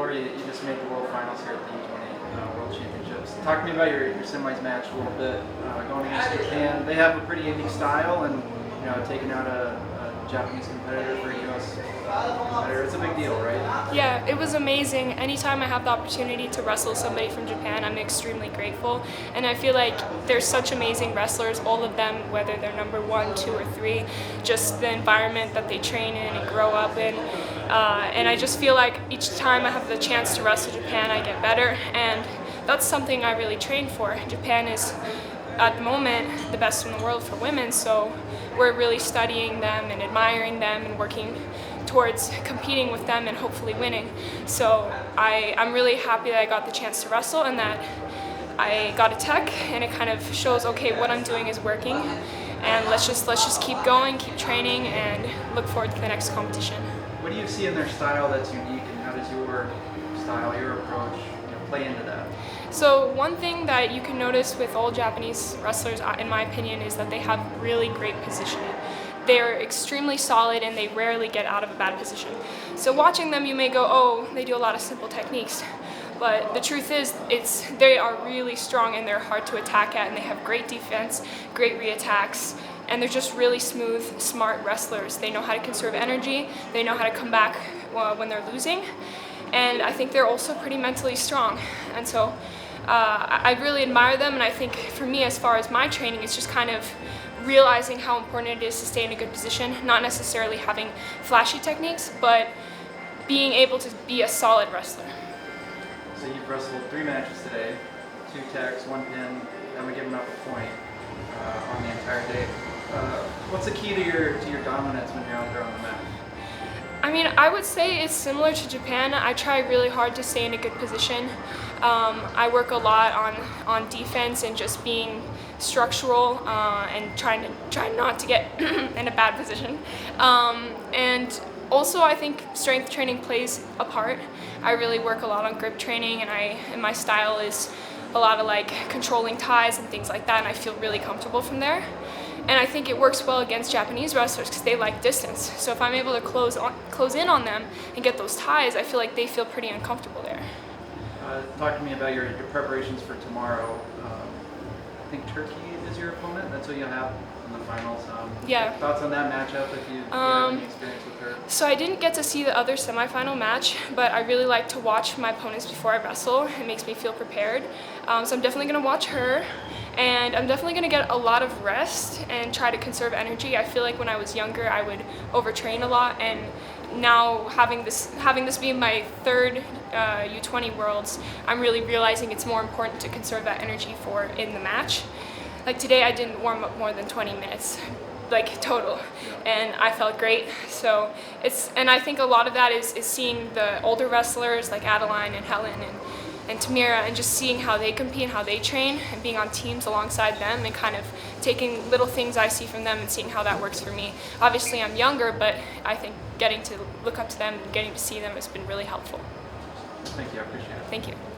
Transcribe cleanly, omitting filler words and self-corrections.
Elor, you just made the world finals here at the U20 World Championships. Talk to me about your semis match a little bit. Going against Japan, they have a pretty unique style, and taking out a Japanese competitor for a U.S. competitor, it's a big deal, right? Yeah, it was amazing. Anytime I have the opportunity to wrestle somebody from Japan, I'm extremely grateful. And I feel like they're such amazing wrestlers, all of them, whether they're number 1, 2, or 3, just the environment that they train in and grow up in. And I just feel like each time I have the chance to wrestle Japan, I get better. And that's something I really train for. Japan is, at the moment, the best in the world for women, so we're really studying them and admiring them and working towards competing with them and hopefully winning. So I'm really happy that I got the chance to wrestle and that I got a tech, and it kind of shows, okay, what I'm doing is working, and let's just keep going, keep training, and look forward to the next competition. What do you see in their style that's unique, and how does your style, your approach, play into that? So one thing that you can notice with all Japanese wrestlers, in my opinion, is that they have really great positioning. They're extremely solid and they rarely get out of a bad position. So watching them, you may go, oh, they do a lot of simple techniques. But the truth is, they are really strong and they're hard to attack at, and they have great defense, great re-attacks, and they're just really smooth, smart wrestlers. They know how to conserve energy, they know how to come back when they're losing, and I think they're also pretty mentally strong. And so I really admire them, and I think for me, as far as my training, it's just kind of realizing how important it is to stay in a good position, not necessarily having flashy techniques, but being able to be a solid wrestler. So you've wrestled 3 matches today, 2 techs, 1 pin, haven't given up a point on the entire day. What's the key to your dominance when you're out there on the mat? I mean, I would say it's similar to Japan. I try really hard to stay in a good position. I work a lot on defense and just being structural and try not to get in a bad position. And also, I think strength training plays a part. I really work a lot on grip training, and my style is a lot of like controlling ties and things like that, and I feel really comfortable from there. And I think it works well against Japanese wrestlers because they like distance. So if I'm able to close in on them and get those ties, I feel like they feel pretty uncomfortable there. Talk to me about your preparations for tomorrow. I think Turkey is your opponent. That's who you'll have in the finals. Yeah. Thoughts on that matchup, if you have any experience with her? So I didn't get to see the other semifinal match, but I really like to watch my opponents before I wrestle. It makes me feel prepared. So I'm definitely going to watch her, and I'm definitely going to get a lot of rest and try to conserve energy. I feel like when I was younger, I would overtrain a lot, and now having this be my 3rd U20 Worlds, I'm really realizing it's more important to conserve that energy for in the match. Like today, I didn't warm up more than 20 minutes, like total, and I felt great. So and I think a lot of that is seeing the older wrestlers like Adeline and Helen and Tamira, and just seeing how they compete and how they train, and being on teams alongside them, and kind of taking little things I see from them and seeing how that works for me. Obviously, I'm younger, but I think getting to look up to them and getting to see them has been really helpful. Thank you, I appreciate it. Thank you.